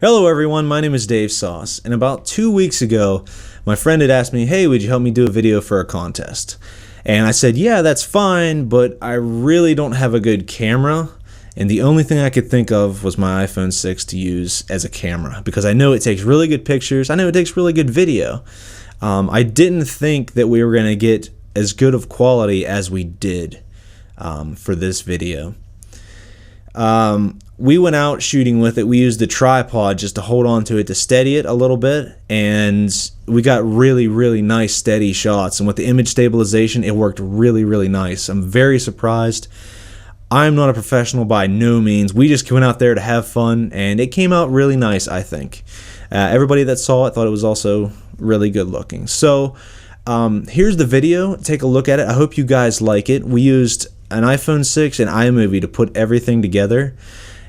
Hello everyone, my name is Dave Sauce, and about 2 weeks ago, my friend had asked me, hey, would you help me do a video for a contest? And I said, yeah, that's fine, but I really don't have a good camera, and the only thing I could think of was my iPhone 6 to use as a camera, because I know it takes really good pictures, I know it takes really good video. I didn't think that we were going to get as good of quality as we did for this video. We went out shooting with it. We used the tripod just to hold on to it to steady it a little bit, and we got really nice steady shots, and with the image stabilization it worked really nice. I'm very surprised. I'm not a professional by no means. We just went out there to have fun, and it came out really nice, I think. Everybody that saw it thought it was also really good looking. So here's the video. Take a look at it. I hope you guys like it. We used an iPhone 6 and iMovie to put everything together,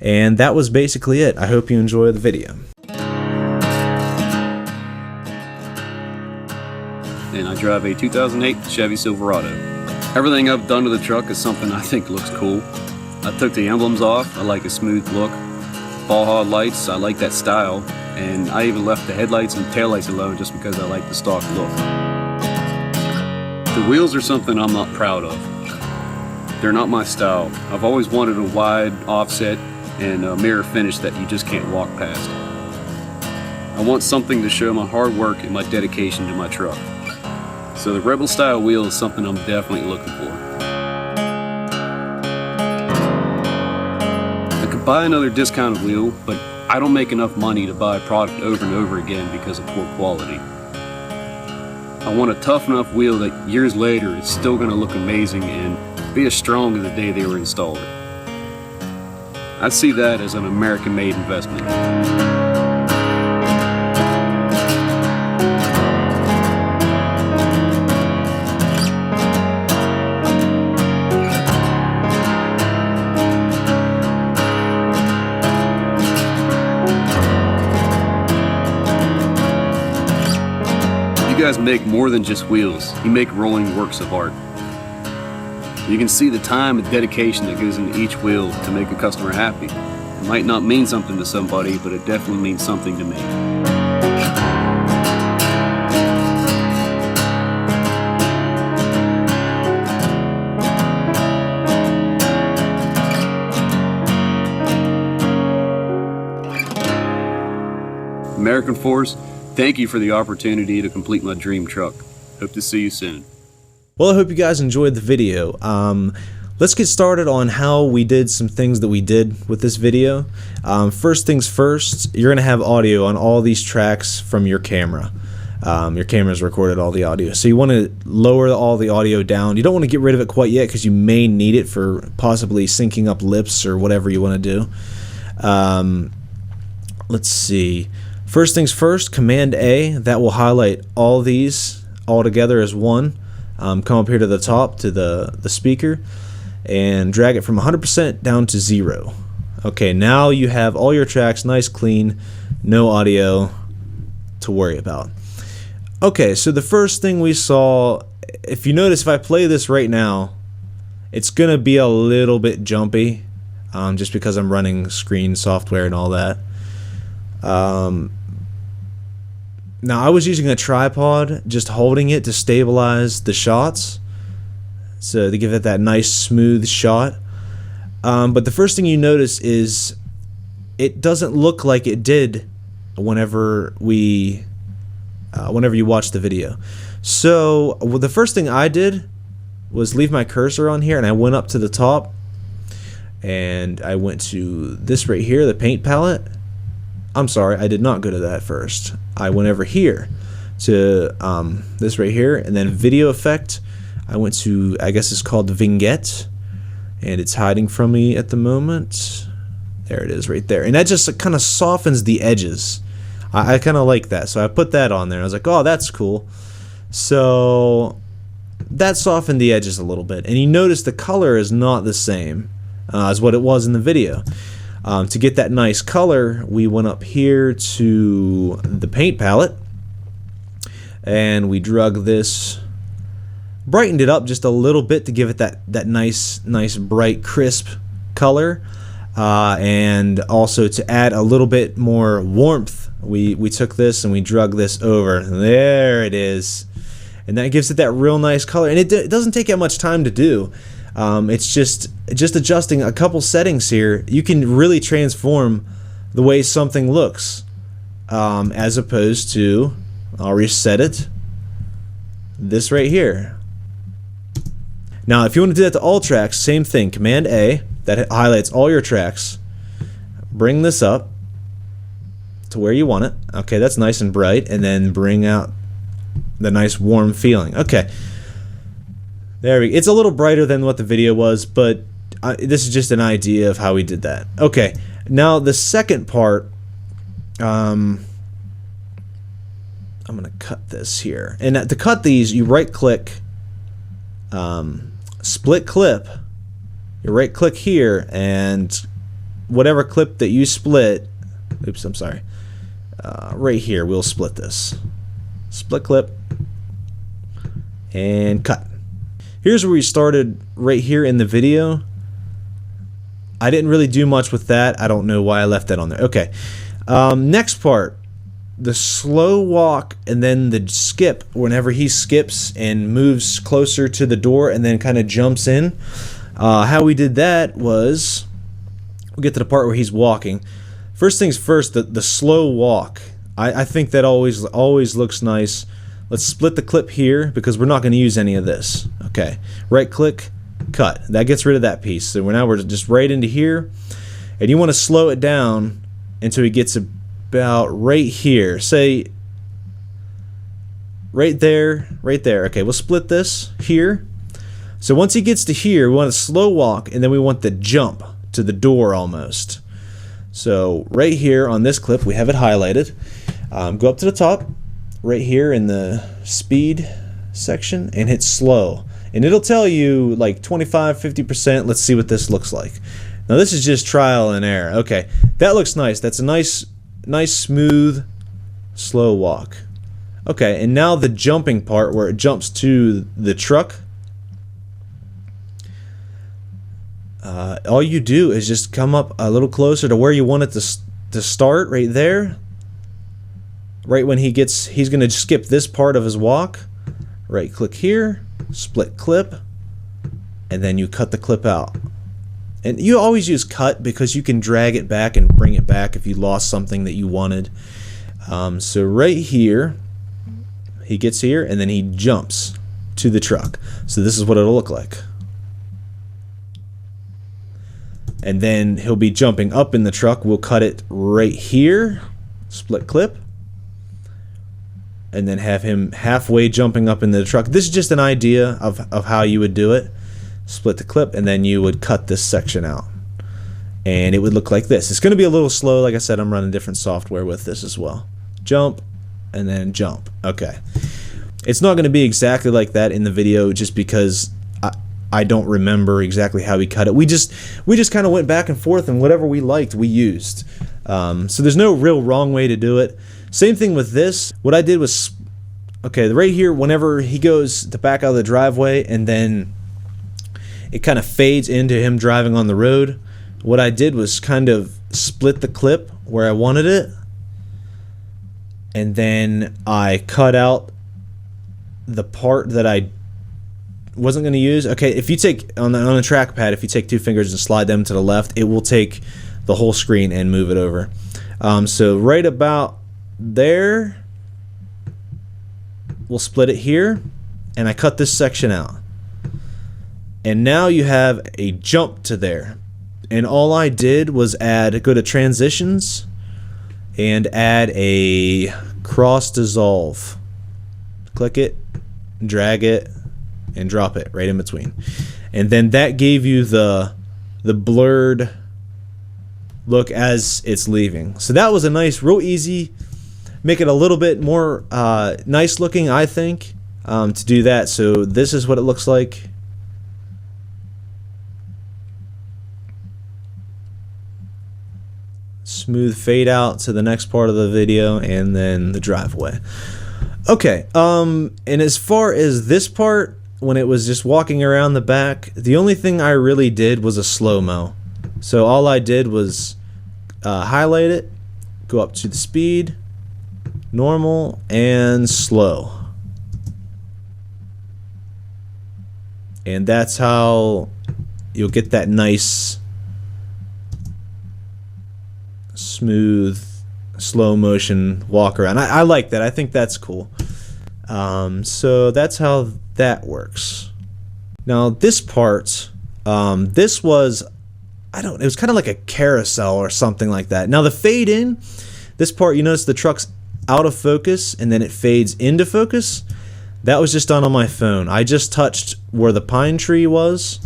and that was basically it. I hope you enjoy the video. And I drive a 2008 Chevy Silverado. Everything I've done to the truck is something I think looks cool. I took the emblems off. I like a smooth look. Ball hog lights, I like that style. And I even left the headlights and taillights alone just because I like the stock look. The wheels are something I'm not proud of. They're not my style. I've always wanted a wide offset and a mirror finish that you just can't walk past. I want something to show my hard work and my dedication to my truck. So the Rebel style wheel is something I'm definitely looking for. I could buy another discounted wheel, but I don't make enough money to buy a product over and over again because of poor quality. I want a tough enough wheel that years later it's still going to look amazing and be as strong as the day they were installed. I see that as an American-made investment. You guys make more than just wheels. You make rolling works of art. You can see the time and dedication that goes into each wheel to make a customer happy. It might not mean something to somebody, but it definitely means something to me. American Force, thank you for the opportunity to complete my dream truck. Hope to see you soon. Well, I hope you guys enjoyed the video. Let's get started on how we did some things that we did with this video. First things first, you're going to have audio on all these tracks from your camera. Your camera's recorded all the audio. So you want to lower all the audio down. You don't want to get rid of it quite yet because you may need it for possibly syncing up lips or whatever you want to do. Let's see. First things first, Command A, that will highlight all these all together as one. Come up here to the top to the speaker and drag it from 100% down to 0. Okay, now you have all your tracks nice, clean, no audio to worry about. Okay, so the first thing we saw, if you notice, if I play this right now, it's gonna be a little bit jumpy, just because I'm running screen software and all that. Now I was using a tripod, just holding it to stabilize the shots, so to give it that nice smooth shot. But the first thing you notice is it doesn't look like it did whenever you watch the video. So the first thing I did was leave my cursor on here, and I went up to the top, and I went to this right here, the paint palette. I'm sorry, I did not go to that first. I went over here to this right here, and then video effect. I went to, I guess it's called Vignette, and it's hiding from me at the moment. There it is right there, and that just kind of softens the edges. I kind of like that, so I put that on there. I was like, oh, that's cool. So that softened the edges a little bit, and you notice the color is not the same as what it was in the video. To get that nice color, we went up here to the paint palette, and we drug this, brightened it up just a little bit to give it that nice bright crisp color. And also to add a little bit more warmth, we took this and we drug this over. There it is. And that gives it that real nice color. And it doesn't take that much time to do. It's just adjusting a couple settings here. You can really transform the way something looks, as opposed to, I'll reset it, this right here. Now if you want to do that to all tracks, same thing, Command A, that highlights all your tracks. Bring this up to where you want it. Okay, that's nice and bright, and then bring out the nice warm feeling. Okay, there we go. It's a little brighter than what the video was, but this is just an idea of how we did that. Okay, now the second part, I'm gonna cut this here, and to cut these, you right click, split clip. You right click here, and whatever clip that you split, oops, I'm sorry, right here, we'll split this. Split clip and cut. Here's where we started right here in the video. I didn't really do much with that. I don't know why I left that on there. Okay, next part, the slow walk and then the skip. Whenever he skips and moves closer to the door and then kind of jumps in. How we did that was, we'll get to the part where he's walking. First things first, the slow walk. I think that always looks nice. Let's split the clip here because we're not going to use any of this. Okay, right click, cut. That gets rid of that piece. So now we're just right into here, and you want to slow it down until he gets about right here. Say right there, right there. Okay, we'll split this here. So once he gets to here, we want a slow walk, and then we want the jump to the door almost. So right here on this clip, we have it highlighted. Go up to the top, right here in the speed section, and hit slow. And it'll tell you like 25–50%. Let's see what this looks like. Now this is just trial and error. Okay, that looks nice. That's a nice smooth, slow walk. Okay, and now the jumping part where it jumps to the truck. All you do is just come up a little closer to where you want it to start, right there. Right when he's going to skip this part of his walk. Right click here, split clip, and then you cut the clip out. And you always use cut because you can drag it back and bring it back if you lost something that you wanted. So right here, he gets here and then he jumps to the truck. So this is what it'll look like. And then he'll be jumping up in the truck. We'll cut it right here, split clip, and then have him halfway jumping up into the truck. This is just an idea of how you would do it. Split the clip, and then you would cut this section out. And it would look like this. It's going to be a little slow. Like I said, I'm running different software with this as well. Jump, and then jump. Okay. It's not going to be exactly like that in the video just because I don't remember exactly how we cut it. We just kind of went back and forth, and whatever we liked, we used. So there's no real wrong way to do it. Same thing with this. What I did was, okay, right here, whenever he goes to back out of the driveway, and then it kind of fades into him driving on the road. What I did was kind of split the clip where I wanted it, and then I cut out the part that I wasn't going to use. Okay, if you take on the trackpad, if you take two fingers and slide them to the left, it will take the whole screen and move it over. So right about there, we'll split it here, and I cut this section out. And now you have a jump to there. And all I did was go to transitions and add a cross dissolve. Click it, drag it, and drop it right in between. And then that gave you the blurred look as it's leaving. So that was a nice, real easy, make it a little bit more nice looking, I think, to do that. So this is what it looks like. Smooth fade out to the next part of the video, and then the driveway. Okay, and as far as this part, when it was just walking around the back, the only thing I really did was a slow-mo. So all I did was highlight it, go up to the speed, normal, and slow. And that's how you'll get that nice, smooth, slow motion walk around. I like that. I think that's cool. So that's how that works. Now this part, this was, it was kind of like a carousel or something like that. Now the fade in, this part, you notice the truck's out of focus and then it fades into focus. That was just done on my phone. I just touched where the pine tree was.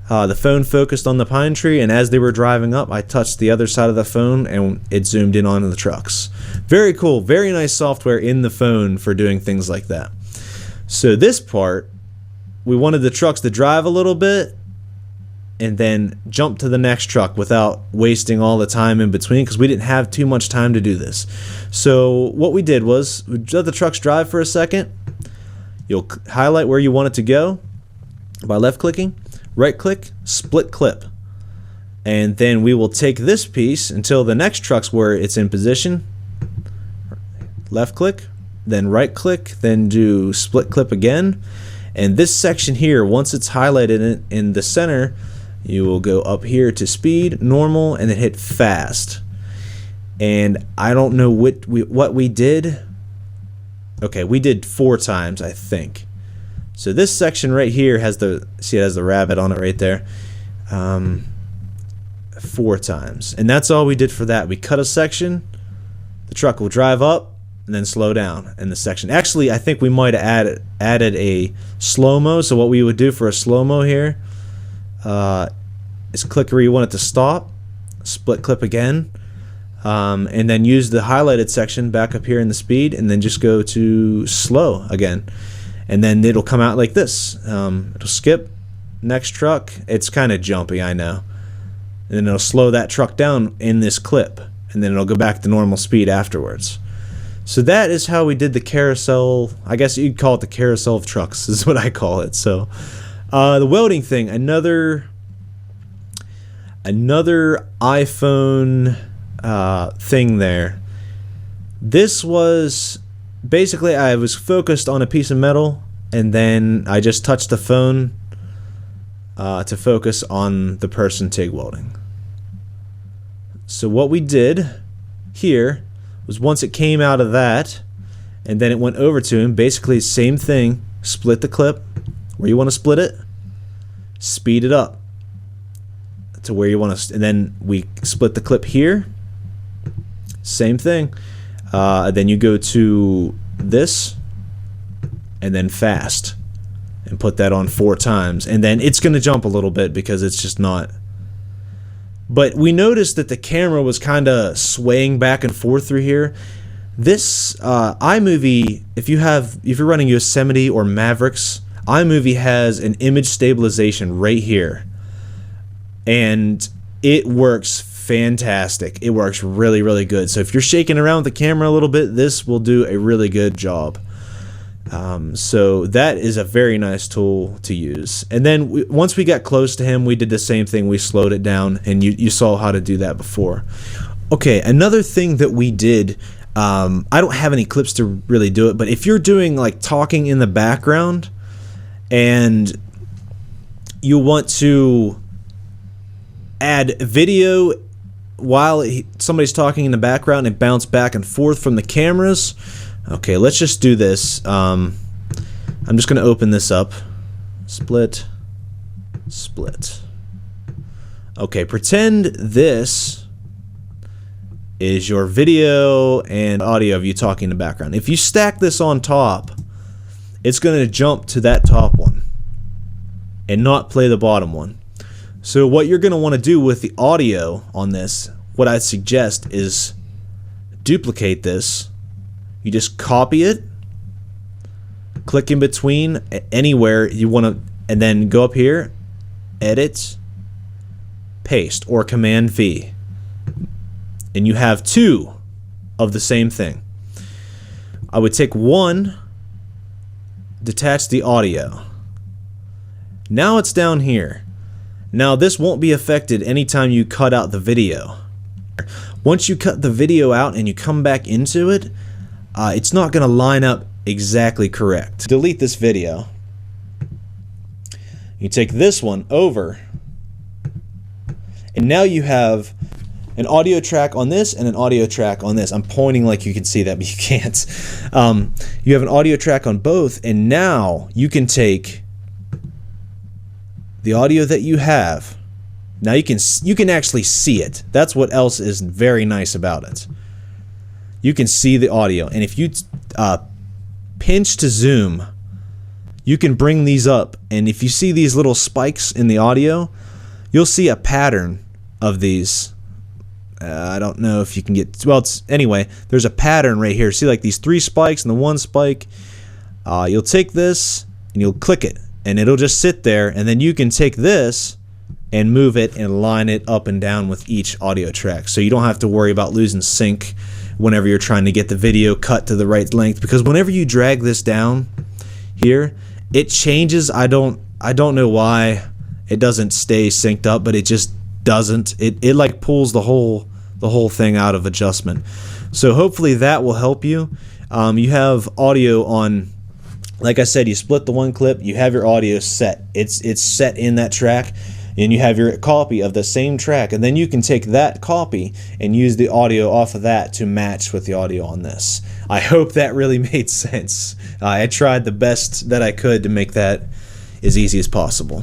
The phone focused on the pine tree, and as they were driving up, I touched the other side of the phone and it zoomed in onto the trucks. Very cool, very nice software in the phone for doing things like that. So this part, we wanted the trucks to drive a little bit and then jump to the next truck without wasting all the time in between, because we didn't have too much time to do this. So what we did was, we let the trucks drive for a second. You'll highlight where you want it to go by left clicking, right click, split clip. And then we will take this piece until the next truck's where it's in position. Left click, then right click, then do split clip again. And this section here, once it's highlighted in the center, you will go up here to speed, normal, and then hit fast. And I don't know what we did. Okay, we did 4 times, I think. So this section right here has it has the rabbit on it right there. 4 times. And that's all we did for that. We cut a section, the truck will drive up, and then slow down in the section. Actually, I think we might have added a slow-mo. So what we would do for a slow-mo here is click where you want it to stop, split clip again, and then use the highlighted section back up here in the speed, and then just go to slow again. And then it'll come out like this. It'll skip, next truck. It's kind of jumpy, I know. And then it'll slow that truck down in this clip, and then it'll go back to normal speed afterwards. So that is how we did the carousel. I guess you'd call it the carousel of trucks is what I call it. So the welding thing, another iPhone thing there. This was basically, I was focused on a piece of metal, and then I just touched the phone to focus on the person TIG welding. So what we did here was, once it came out of that and then it went over to him, basically same thing, split the clip where you want to split it, speed it up to where you want to, and then we split the clip here, same thing. Then you go to this and then fast and put that on 4 times, and then it's going to jump a little bit because it's just not. But we noticed that the camera was kind of swaying back and forth through here. This iMovie, if you're running Yosemite or Mavericks, iMovie has an image stabilization right here, and it works fantastic. It works really, really good. So if you're shaking around with the camera a little bit, this will do a really good job. So that is a very nice tool to use. And then once we got close to him, we did the same thing. We slowed it down, and you saw how to do that before. Okay, another thing that we did, I don't have any clips to really do it, but if you're doing like talking in the background and you want to add video while somebody's talking in the background and bounce back and forth from the cameras. Okay, let's just do this. I'm just going to open this up. Split. Split. Okay, pretend this is your video and audio of you talking in the background. If you stack this on top, it's going to jump to that top one and not play the bottom one. So what you're going to want to do with the audio on this, what I'd suggest is duplicate this. You just copy it, click in between anywhere you want to, and then go up here, edit, paste, or Command V. And you have 2 of the same thing. I would take one, detach the audio. Now it's down here. Now this won't be affected anytime you cut out the video. Once you cut the video out and you come back into it, it's not going to line up exactly correct. Delete this video. You take this one over, and now you have an audio track on this and an audio track on this. I'm pointing like you can see that, but you can't. You have an audio track on both, and now you can take the audio that you have. Now you can actually see it. That's what else is very nice about it. You can see the audio, and if you pinch to zoom, you can bring these up, and if you see these little spikes in the audio, you'll see a pattern of these. I don't know if you can get, well, anyway, there's a pattern right here. See, like these 3 spikes and the 1 spike. You'll take this and you'll click it, and it'll just sit there, and then you can take this and move it and line it up and down with each audio track, so you don't have to worry about losing sync whenever you're trying to get the video cut to the right length, because whenever you drag this down here, it changes. I don't know why it doesn't stay synced up, but it just doesn't. It like pulls the whole thing out of adjustment. So hopefully that will help you. You have audio on, like I said, you split the one clip, you have your audio set. It's set in that track, and you have your copy of the same track, and then you can take that copy and use the audio off of that to match with the audio on this. I hope that really made sense. I tried the best that I could to make that as easy as possible.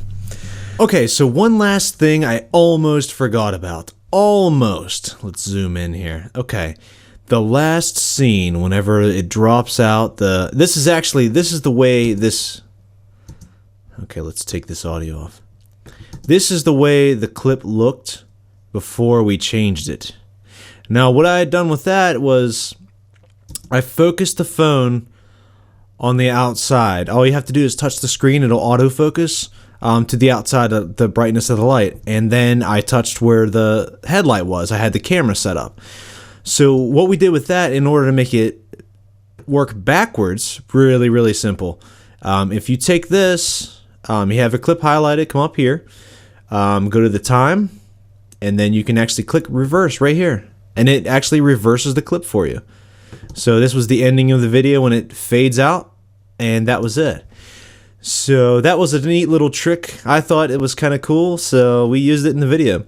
Okay, so one last thing I almost forgot about. Almost. Let's zoom in here. Okay. The last scene, whenever it drops out, this is the way this... Okay, let's take this audio off. This is the way the clip looked before we changed it. Now, what I had done with that was I focused the phone on the outside. All you have to do is touch the screen, it'll autofocus to the outside of the brightness of the light. And then I touched where the headlight was. I had the camera set up. So what we did with that, in order to make it work backwards, really, really simple. If you take this, you have a clip highlighted, come up here, go to the time, and then you can actually click reverse right here. And it actually reverses the clip for you. So this was the ending of the video when it fades out, and that was it. So that was a neat little trick. I thought it was kind of cool, so we used it in the video.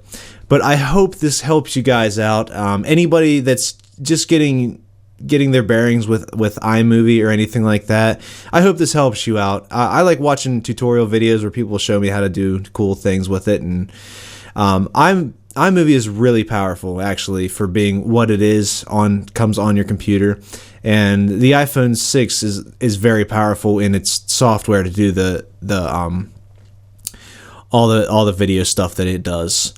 But I hope this helps you guys out. Anybody that's just getting their bearings with iMovie or anything like that, I hope this helps you out. I like watching tutorial videos where people show me how to do cool things with it, and iMovie is really powerful, actually, for being what it is. Comes on your computer, and the iPhone 6 is very powerful in its software to do all the video stuff that it does.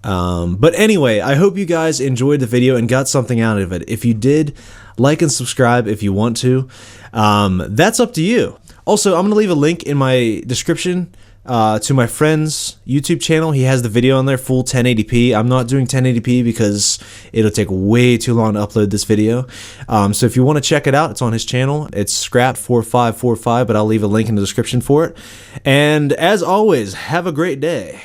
But anyway, I hope you guys enjoyed the video and got something out of it. If you did, like and subscribe if you want to. That's up to you. Also, I'm going to leave a link in my description to my friend's YouTube channel. He has the video on there, full 1080p. I'm not doing 1080p because it'll take way too long to upload this video. So if you want to check it out, it's on his channel. It's Scrap4545, but I'll leave a link in the description for it. And as always, have a great day.